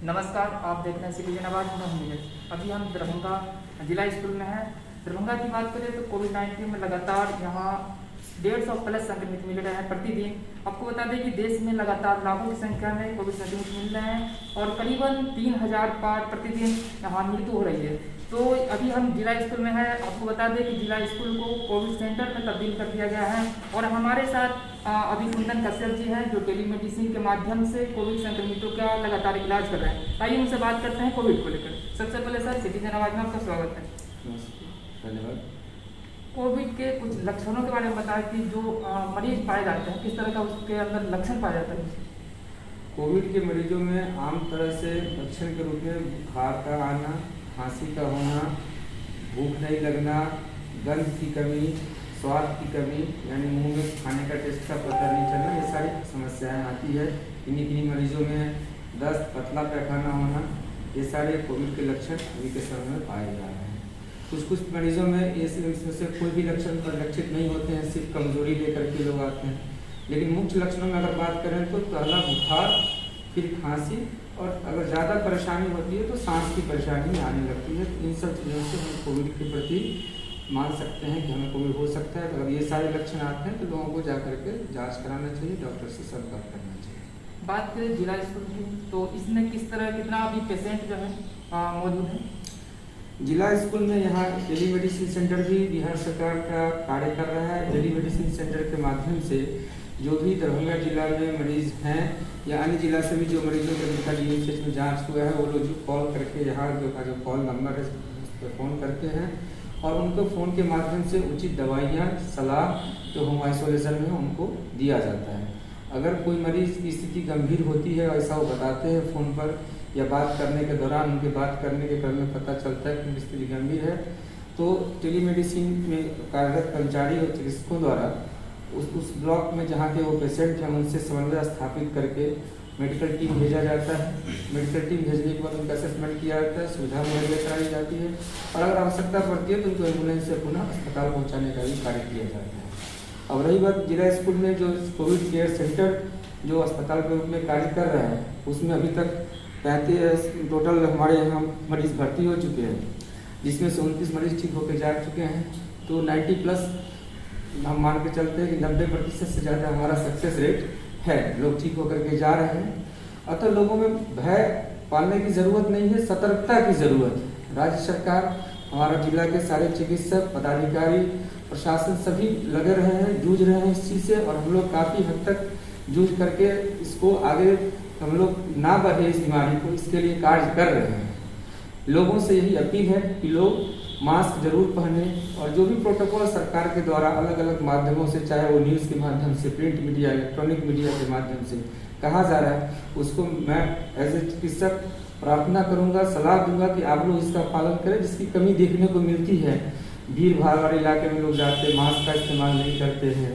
नमस्कार, आप देख रहे हैं सिटीजन आवाज। मैं हूं नीरज। अभी हम दरभंगा जिला स्कूल में हैं। दरभंगा की बात करें तो कोविड-19 में लगातार यहाँ 150 प्लस संक्रमित मिल रहे हैं प्रतिदिन। आपको बता दें कि देश में लगातार लाखों की संख्या में कोविड संक्रमित मिल रहे हैं और करीबन 3000 पार प्रतिदिन यहाँ मृत्यु हो रही है। तो अभी हम जिला स्कूल में हैं। आपको बता दें कि जिला स्कूल को कोविड सेंटर में तब्दील कर दिया गया है और हमारे साथ अभी कुंदन कश्यप जी हैं जो टेलीमेडिसिन के माध्यम से कोविड संक्रमितों का लगातार इलाज कर रहे हैं। आइए उनसे बात करते हैं कोविड को लेकर। सबसे पहले सर, सिटीजन आवाज में आपका स्वागत है। धन्यवाद। कोविड के कुछ लक्षणों के बारे में बताएं कि जो मरीज पाए जाते हैं किस तरह का उसके अंदर लक्षण पाया जाता है। कोविड के मरीजों में आम तरह से लक्षण के रूप में बुखार का आना, खांसी का होना, भूख नहीं लगना, गंध की कमी, स्वाद की कमी यानी मुंह में खाने का टेस्ट का पता नहीं चलना, ये सारी समस्याएं आती है। किन्हीं मरीजों में दस्त, पतला पैखाना होना, ये सारे कोविड के लक्षण अभी के समय में पाए जा रहे हैं। कुछ मरीजों में इसमें से कोई भी लक्षण परिलक्षित नहीं होते हैं, सिर्फ कमजोरी लेकर के लोग आते हैं। लेकिन मुख्य लक्षणों में अगर बात करें तो पहला बुखार, फिर खांसी और अगर ज़्यादा परेशानी होती है तो सांस की परेशानी आने लगती है। इन सब चीज़ों से हम कोविड के प्रति मान सकते हैं कि हमें कोविड हो सकता है। अगर ये सारे लक्षण आते हैं तो लोगों को जाकर के जाँच कराना चाहिए, डॉक्टर से संपर्क करना चाहिए। बात करें जिला स्कूल की तो इसमें किस तरह कितना अभी पेशेंट जो है मौजूद है। जिला स्कूल में यहाँ टेलीमेडिसिन सेंटर भी बिहार सरकार का कार्य कर रहा है। टेलीमेडिसिन सेंटर के माध्यम से जो भी दरभंगा जिला में मरीज हैं या अन्य जिला से भी जो मरीजों के जिनका DMCH में जांच हुआ है वो लोग जो कॉल करके यहाँ जो कॉल नंबर है उस पर फ़ोन करते हैं और उनको फ़ोन के माध्यम से उचित दवाइयाँ, सलाह जो होम आइसोलेशन में उनको दिया जाता है। अगर कोई मरीज की स्थिति गंभीर होती है, ऐसा वो बताते हैं फ़ोन पर या बात करने के दौरान उनके बात करने के क्रम में पता चलता है कि उनकी स्थिति गंभीर है, तो टेलीमेडिसिन में कार्यरत कर्मचारी और चिकित्सकों द्वारा उस ब्लॉक में जहाँ के वो पेशेंट हैं उनसे समन्वय स्थापित करके मेडिकल टीम भेजा जाता है। मेडिकल टीम भेजने के बाद उनका असेसमेंट किया जाता है, सुविधा मुहैया कराई जाती है और अगर आवश्यकता पड़ती है तो उनको एम्बुलेंस से पुनः अस्पताल पहुँचाने का भी कार्य किया जाता है। अब रही बात जिला स्कूल में जो कोविड केयर सेंटर जो अस्पताल के रूप में कार्य कर रहा है, उसमें अभी तक 35 टोटल हमारे यहाँ मरीज भर्ती हो चुके हैं, जिसमें से 29 मरीज ठीक होकर जा चुके हैं। तो 90+ हम मान के चलते हैं कि 90% से ज़्यादा हमारा सक्सेस रेट है, लोग ठीक होकर के जा रहे हैं। अतः लोगों में भय पालने की ज़रूरत नहीं है, सतर्कता की ज़रूरत है। राज्य सरकार, हमारा जिला के सारे चिकित्सक, पदाधिकारी, प्रशासन सभी लगे रहे हैं, जूझ रहे हैं इस चीज़ से और हम लोग काफ़ी हद तक जूझ करके इसको आगे हम लोग ना बढ़े इस बीमारी को, इसके लिए कार्य कर रहे हैं। लोगों से यही अपील है कि लोग मास्क जरूर पहने और जो भी प्रोटोकॉल सरकार के द्वारा अलग अलग माध्यमों से, चाहे वो न्यूज़ के माध्यम से, प्रिंट मीडिया, इलेक्ट्रॉनिक मीडिया के माध्यम से कहा जा रहा है, उसको मैं एज ए चिकित्सक प्रार्थना करूंगा, सलाह दूंगा कि आप लोग इसका पालन करें। जिसकी कमी देखने को मिलती है, भीड़ भाड़ वाले इलाके में लोग जाते हैं, मास्क का इस्तेमाल नहीं करते हैं,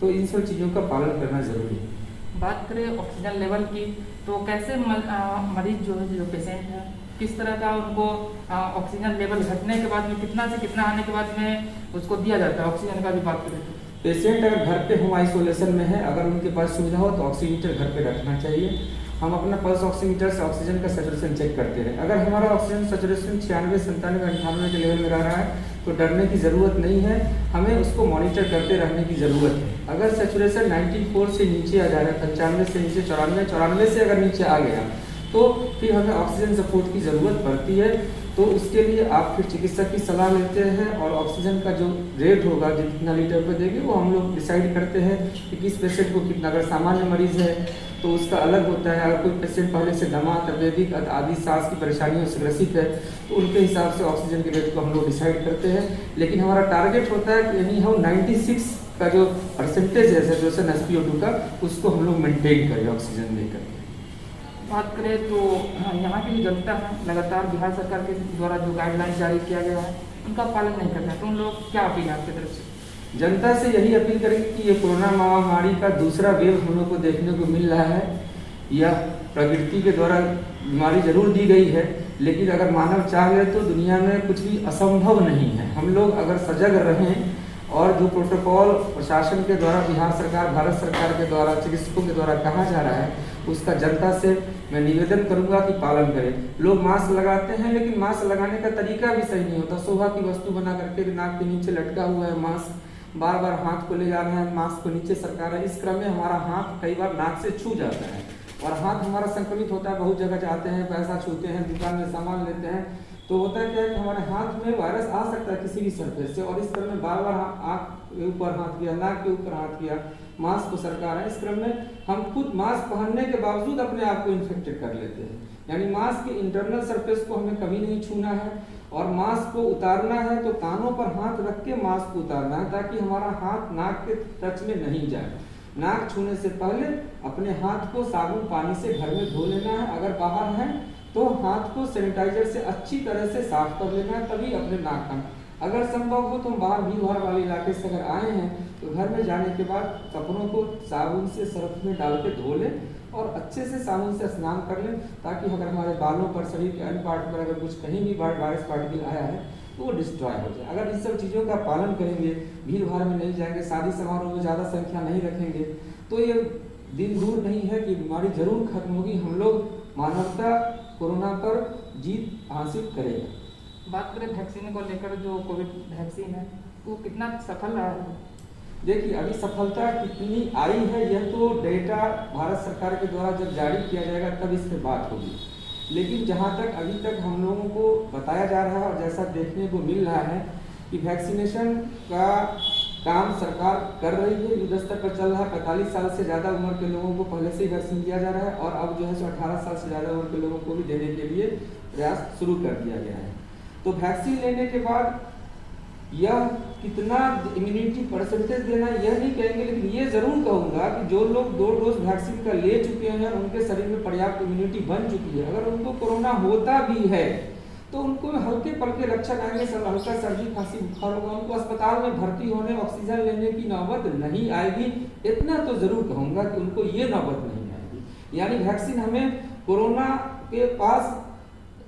तो इन सब चीज़ों का पालन करना जरूरी है। बात करें ऑक्सीजन लेवल की तो कैसे मरीज जो है, जो पेशेंट है, किस तरह का उनको ऑक्सीजन लेवल घटने के बाद में कितना से कितना आने के बाद में उसको दिया जाता है। ऑक्सीजन का भी बात करें तो पेशेंट अगर घर पे होम आइसोलेशन में है, अगर उनके पास सुविधा हो तो ऑक्सीमीटर घर पे रखना चाहिए। हम अपना पल्स ऑक्सीमीटर से ऑक्सीजन का सैचुरेशन चेक करते रहे। अगर हमारा ऑक्सीजन सैचुरेशन 96, 97, 98 के लेवल में रह रहा है तो डरने की ज़रूरत नहीं है, हमें उसको मॉनिटर करते रहने की ज़रूरत है। अगर सैचुरेशन 94 से नीचे आ जा रहा है, 95 से नीचे 94 से अगर नीचे आ गया तो फिर हमें ऑक्सीजन सपोर्ट की ज़रूरत पड़ती है। तो उसके लिए आप फिर चिकित्सक की सलाह लेते हैं और ऑक्सीजन का जो रेट होगा, जितना लीटर पे देंगे, वो हम लोग डिसाइड करते हैं कि किस पेशेंट को कितना। अगर सामान्य मरीज़ है तो उसका अलग होता है। अगर कोई पेशेंट पहले से दमा, तपेदिक आदि सांस की परेशानियों से ग्रसित है तो उनके हिसाब से ऑक्सीजन के रेट को हम लोग डिसाइड करते हैं। लेकिन हमारा टारगेट होता है कि यही हम 96 का जो परसेंटेज है सैचुरेशन SpO2 का, उसको हम लोग मेनटेन करें ऑक्सीजन लेकर। बात करें तो यहाँ की जो जनता है, लगातार बिहार सरकार के द्वारा जो गाइडलाइन जारी किया गया है उनका पालन नहीं करता है, तो उन लोग क्या अपील है आपकी तरफ से। जनता से यही अपील करेंगे कि ये कोरोना महामारी का दूसरा वेव हम लोग को देखने को मिल रहा है। यह प्रकृति के द्वारा बीमारी जरूर दी गई है, लेकिन अगर मानव चाह ले तो दुनिया में कुछ भी असंभव नहीं है। हम लोग अगर सजग रहें और जो प्रोटोकॉल प्रशासन के द्वारा, बिहार सरकार, भारत सरकार के द्वारा, चिकित्सकों के द्वारा कहा जा रहा है, उसका जनता से मैं निवेदन करूंगा कि पालन करें। लोग मास्क लगाते हैं लेकिन मास्क लगाने का तरीका भी सही नहीं होता। शोभा की वस्तु बना करके नाक के नीचे लटका हुआ है मास्क, बार बार हाथ को ले जा रहे हैं, मास्क को नीचे सरका रहे हैं। इस क्रम में हमारा हाथ कई बार नाक से छू जाता है और हाथ हमारा संक्रमित होता है। बहुत जगह जाते हैं, पैसा छूते हैं, दुकान में सामान लेते हैं, तो होता है क्या है कि हमारे हाथ में वायरस आ सकता है किसी भी सरफेस से, और इस क्रम में बार बार आँख के ऊपर हाथ किया, नाक के ऊपर हाथ किया, मास्क को सरका रहे हैं। इस क्रम में हम खुद मास्क पहनने के बावजूद अपने आप को इन्फेक्टेड कर लेते हैं। यानी मास्क के इंटरनल सरफेस को हमें कभी नहीं छूना है, और मास्क को उतारना है तो कानों पर हाथ रख के मास्क को उतारना है, ताकि हमारा हाथ नाक के टच में नहीं जाए। नाक छूने से पहले अपने हाथ को साबुन पानी से घर में धो लेना है। अगर बाहर है तो हाथ को सैनिटाइजर से अच्छी तरह से साफ कर लेना है, तभी अपने नाक का। अगर संभव हो तो हम बाहर भीड़ भाड़ वाले इलाके से अगर आए हैं तो घर में जाने के बाद कपड़ों को साबुन से सर्फ में डाल के धो लें और अच्छे से साबुन से स्नान कर लें, ताकि अगर हमारे बालों पर, शरीर के अन्य पार्ट पर अगर कुछ कहीं भी वायरस पार्टिकल आया है तो वो डिस्ट्रॉय हो जाए। अगर इन सब चीज़ों का पालन करेंगे, भीड़ भाड़ में नहीं जाएंगे, शादी समारोह में ज़्यादा संख्या नहीं रखेंगे, तो ये दिन दूर नहीं है कि बीमारी जरूर खत्म होगी। हम लोग, मानवता कोरोना पर जीत हासिल करेगा। बात करें वैक्सीन को लेकर, जो कोविड वैक्सीन है वो कितना सफल रहा है? देखिए, अभी सफलता कितनी आई है यह तो डेटा भारत सरकार के द्वारा जब जारी किया जाएगा तब इस पर बात होगी। लेकिन जहां तक अभी तक हम लोगों को बताया जा रहा है और जैसा देखने को मिल रहा है कि वैक्सीनेशन का काम सरकार कर रही है, युद्ध स्तर पर चल रहा है। 45 साल से ज़्यादा उम्र के लोगों को पहले से ही वैक्सीन दिया जा रहा है, और अब जो है सो 18 साल से ज़्यादा उम्र के लोगों को भी देने के लिए प्रयास शुरू कर दिया गया है। तो वैक्सीन लेने के बाद यह कितना इम्यूनिटी परसेंटेज देना यह नहीं कहेंगे, लेकिन ये जरूर कहूँगा कि जो लोग 2 डोज वैक्सीन का ले चुके हैं, उनके शरीर में पर्याप्त इम्यूनिटी बन चुकी है, अगर उनको कोरोना होता भी है तो उनको हल्के पल्के लक्षण आएंगे, हल्का सर्दी खांसी बुखार होगा, उनको अस्पताल में भर्ती होने, ऑक्सीजन लेने की नौबत नहीं आएगी। इतना तो जरूर कहूँगा कि उनको ये नौबत नहीं आएगी। यानी वैक्सीन हमें कोरोना के पास,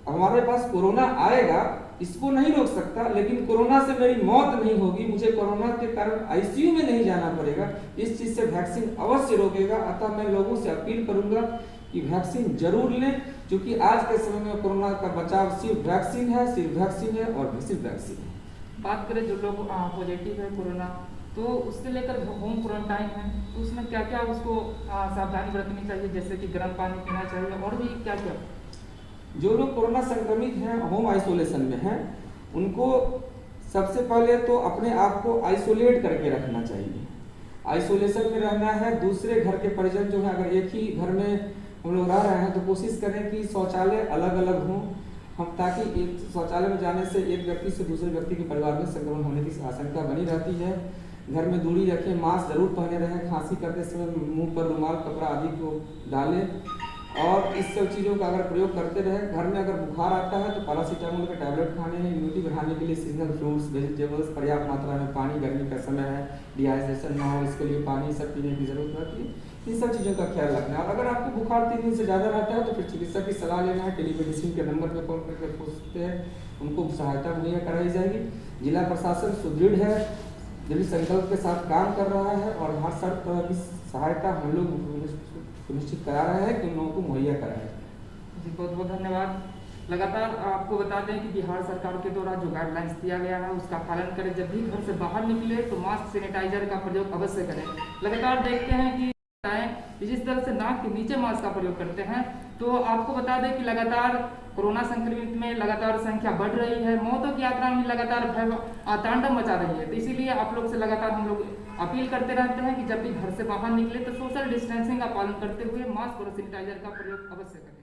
हमारे पास कोरोना आएगा इसको नहीं रोक सकता, लेकिन कोरोना से मेरी मौत नहीं होगी, मुझे कोरोना के कारण आईसीयू में नहीं जाना पड़ेगा, इस चीज से वैक्सीन अवश्य रोकेगा। अतः मैं लोगों से अपील करूंगा कि वैक्सीन जरूर लें, क्योंकि आज के समय में कोरोना का बचाव सिर्फ वैक्सीन है, सिर्फ वैक्सीन है और सिर्फ वैक्सीन है। बात करें जो लोग पॉजिटिव है कोरोना, तो उससे लेकर होम क्वारंटाइन है, तो उसमें क्या क्या उसको सावधानी बरतनी चाहिए, जैसे कि गर्म पानी पीना चाहिए और भी क्या क्या? जो लोग कोरोना संक्रमित हैं, होम आइसोलेशन में हैं, उनको सबसे पहले तो अपने आप को आइसोलेट करके रखना चाहिए। आइसोलेशन में रहना है। दूसरे घर के परिजन जो है, अगर एक ही घर में हम लोग रह रहे हैं तो कोशिश करें कि शौचालय अलग अलग हों, हम ताकि एक शौचालय में जाने से एक व्यक्ति से दूसरे व्यक्ति के परिवार में संक्रमण होने की आशंका बनी रहती है। घर में दूरी रखें, मास्क जरूर पहने रहें, खांसी करते समय मुंह पर रुमाल, कपड़ा आदि को डालें, और इस सब चीज़ों का अगर प्रयोग करते रहे। घर में अगर बुखार आता है तो पैरासीटामोल के टैबलेट खाने हैं। इम्यूनिटी बढ़ाने के लिए सीजनल फ्रूट्स, वेजिटेबल्स, पर्याप्त मात्रा में पानी, गर्मी का समय है, डिहाइड्रेशन ना हो इसके लिए पानी सब पीने की जरूरत रहती है। इन सब चीज़ों का ख्याल रखना है। और अगर आपको बुखार 3 दिन से ज़्यादा रहता है तो फिर चिकित्सक की सलाह लेना है। टेलीमेडिसिन के नंबर पर कॉल करके पूछ सकते हैं, उनको सहायता मुहैया कराई जाएगी। जिला प्रशासन सुदृढ़ है, दृढ़ संकल्प के साथ काम कर रहा है, और हर तरह की सहायता हम लोग सुनिश्चित करा रहे हैं कि उन लोगों को मुहैया कराएं। जी, बहुत बहुत धन्यवाद। लगातार आपको बता दें कि बिहार सरकार के द्वारा जो गाइडलाइंस दिया गया है उसका पालन करें। जब भी घर से बाहर निकले तो मास्क, सैनिटाइजर का प्रयोग अवश्य करें। लगातार देखते हैं कि जिस तरह से नाक के नीचे मास्क का प्रयोग करते हैं, तो आपको बता दें कि लगातार कोरोना संक्रमित में लगातार संख्या बढ़ रही है, मौतों की यात्रा में लगातार तांडव मचा रही है। तो इसीलिए आप लोग से लगातार हम लोग अपील करते रहते हैं कि जब भी घर से बाहर निकले तो सोशल डिस्टेंसिंग का पालन करते हुए मास्क और सैनिटाइजर का प्रयोग अवश्य करें।